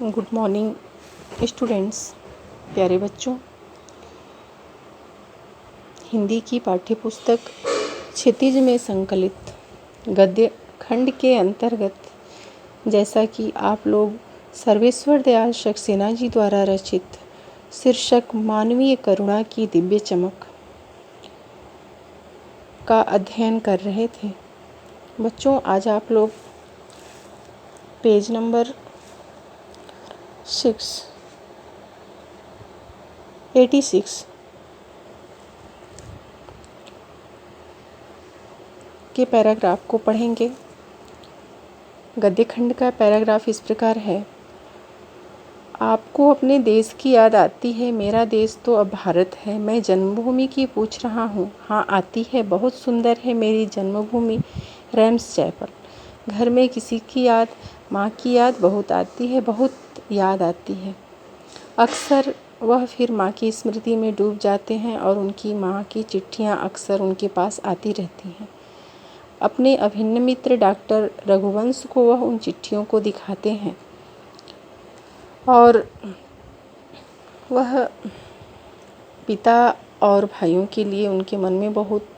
Good morning students, प्यारे बच्चों। हिंदी की पाठ्यपुस्तक क्षितिज में संकलित गद्य खंड के अंतर्गत, जैसा कि आप लोग सर्वेश्वर दयाल सक्सेना जी द्वारा रचित शीर्षक मानवीय करुणा की दिव्य चमक का अध्ययन कर रहे थे। बच्चों, आज आप लोग पेज नंबर 86 के पैराग्राफ को पढ़ेंगे। गद्य खंड का पैराग्राफ इस प्रकार है। आपको अपने देश की याद आती है? मेरा देश तो अब भारत है। मैं जन्मभूमि की पूछ रहा हूँ। हाँ, आती है। बहुत सुंदर है मेरी जन्मभूमि रैम्स चैपल। घर में किसी की याद, माँ की याद बहुत आती है, बहुत याद आती है। अक्सर वह फिर माँ की स्मृति में डूब जाते हैं और उनकी माँ की चिट्ठियाँ अक्सर उनके पास आती रहती हैं। अपने अभिन्न मित्र डॉक्टर रघुवंश को वह उन चिट्ठियों को दिखाते हैं और वह पिता और भाइयों के लिए उनके मन में बहुत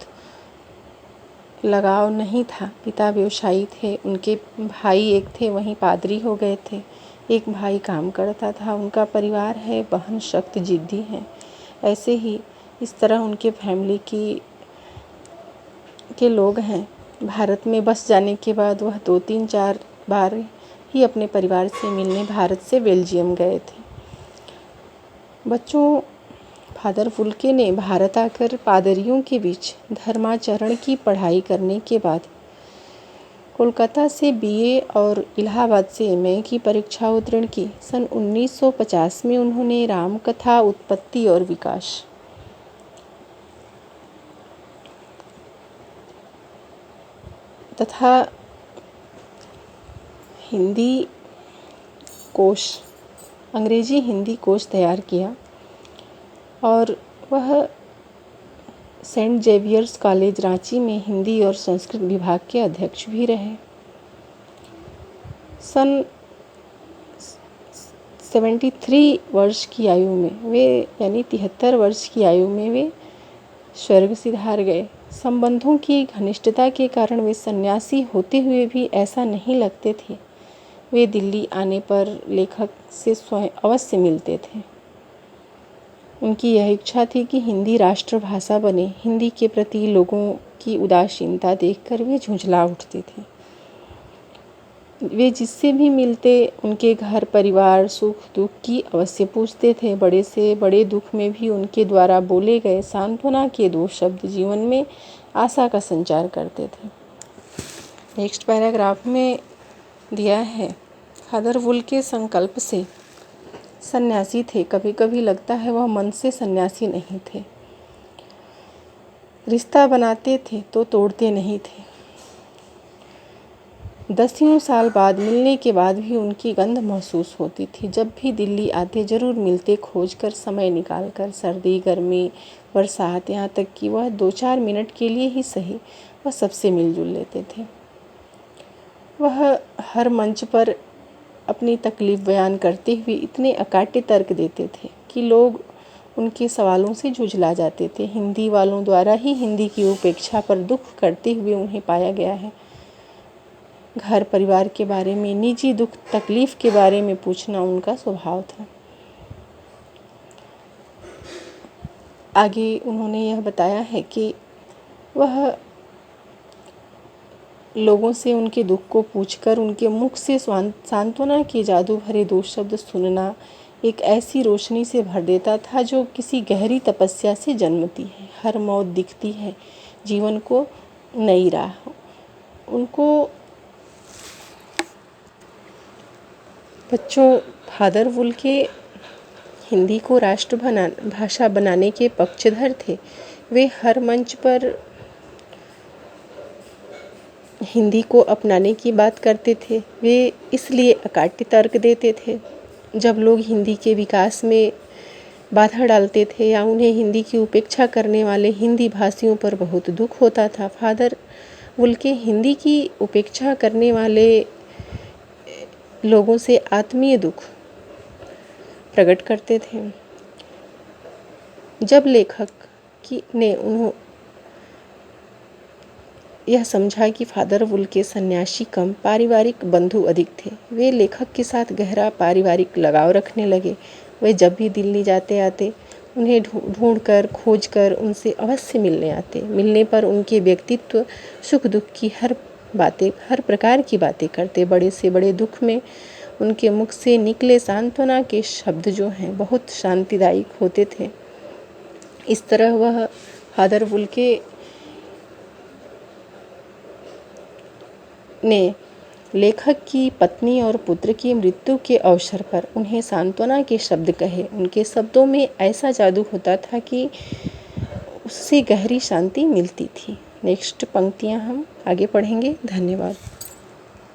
लगाव नहीं था। पिता व्यवसायी थे, उनके भाई एक थे वहीं पादरी हो गए थे, एक भाई काम करता था। उनका परिवार है, बहन सख्त जिद्दी हैं। ऐसे ही इस तरह उनके फैमिली के लोग हैं। भारत में बस जाने के बाद वह 2-3-4 बार ही अपने परिवार से मिलने भारत से बेल्जियम गए थे। बच्चों, फादर फुल्के ने भारत आकर पादरियों के बीच धर्माचरण की पढ़ाई करने के बाद कोलकाता से बीए और इलाहाबाद से एमए की परीक्षा उत्तीर्ण की। सन 1950 में उन्होंने रामकथा उत्पत्ति और विकास तथा हिंदी कोश, अंग्रेजी हिंदी कोश तैयार किया और वह सेंट जेवियर्स कॉलेज रांची में हिंदी और संस्कृत विभाग के अध्यक्ष भी रहे। सन 73 वर्ष की आयु में वे, यानी 73 वर्ष की आयु में वे स्वर्ग सिधार गए। संबंधों की घनिष्ठता के कारण वे सन्यासी होते हुए भी ऐसा नहीं लगते थे। वे दिल्ली आने पर लेखक से स्वयं अवश्य मिलते थे। उनकी यह इच्छा थी कि हिंदी राष्ट्रभाषा बने। हिंदी के प्रति लोगों की उदासीनता देखकर वे झुंझला उठते थे। वे जिससे भी मिलते उनके घर परिवार सुख दुख की अवश्य पूछते थे। बड़े से बड़े दुख में भी उनके द्वारा बोले गए सांत्वना के 2 शब्द जीवन में आशा का संचार करते थे। नेक्स्ट पैराग्राफ में दिया है, फादर वुल्के संकल्प से सन्यासी थे। कभी कभी लगता है वह मन से सन्यासी नहीं थे। रिश्ता बनाते थे तो तोड़ते नहीं थे। 10 साल बाद मिलने के बाद भी उनकी गंध महसूस होती थी। जब भी दिल्ली आते जरूर मिलते, खोज कर समय निकाल कर। सर्दी गर्मी बरसात, यहाँ तक कि वह 2-4 मिनट के लिए ही सही, वह सबसे मिलजुल लेते थे। वह हर मंच पर अपनी तकलीफ बयान करते हुए इतने अकाट्य तर्क देते थे कि लोग उनके सवालों से झुंझला जाते थे। हिंदी वालों द्वारा ही हिंदी की उपेक्षा पर दुख करते हुए उन्हें पाया गया है। घर परिवार के बारे में, निजी दुख तकलीफ के बारे में पूछना उनका स्वभाव था। आगे उन्होंने यह बताया है कि वह लोगों से उनके दुख को पूछकर उनके मुख से सांत्वना के जादू भरे 2 शब्द सुनना एक ऐसी रोशनी से भर देता था जो किसी गहरी तपस्या से जन्मती है। हर मौत दिखती है जीवन को नई राह। उनको बच्चों, फादर वुल्के हिंदी को भाषा बनाने के पक्षधर थे। वे हर मंच पर हिंदी को अपनाने की बात करते थे। वे इसलिए अकाट्य तर्क देते थे। जब लोग हिंदी के विकास में बाधा डालते थे या उन्हें हिंदी की उपेक्षा करने वाले हिंदी भाषियों पर बहुत दुख होता था, फादर वुल्के हिंदी की उपेक्षा करने वाले लोगों से आत्मीय दुख प्रकट करते थे। जब लेखक ने यह समझा कि फादर वुल के सन्यासी कम, पारिवारिक बंधु अधिक थे, वे लेखक के साथ गहरा पारिवारिक लगाव रखने लगे। वे जब भी दिल्ली जाते आते उन्हें ढूंढ कर खोज कर उनसे अवश्य मिलने आते। मिलने पर उनके व्यक्तित्व, सुख दुख की हर प्रकार की बातें करते। बड़े से बड़े दुख में उनके मुख से निकले सांत्वना के शब्द जो हैं बहुत शांतिदायक होते थे। इस तरह वह फादर वुल के ने लेखक की पत्नी और पुत्र की मृत्यु के अवसर पर उन्हें सांत्वना के शब्द कहे। उनके शब्दों में ऐसा जादू होता था कि उससे गहरी शांति मिलती थी। नेक्स्ट पंक्तियां हम आगे पढ़ेंगे। धन्यवाद।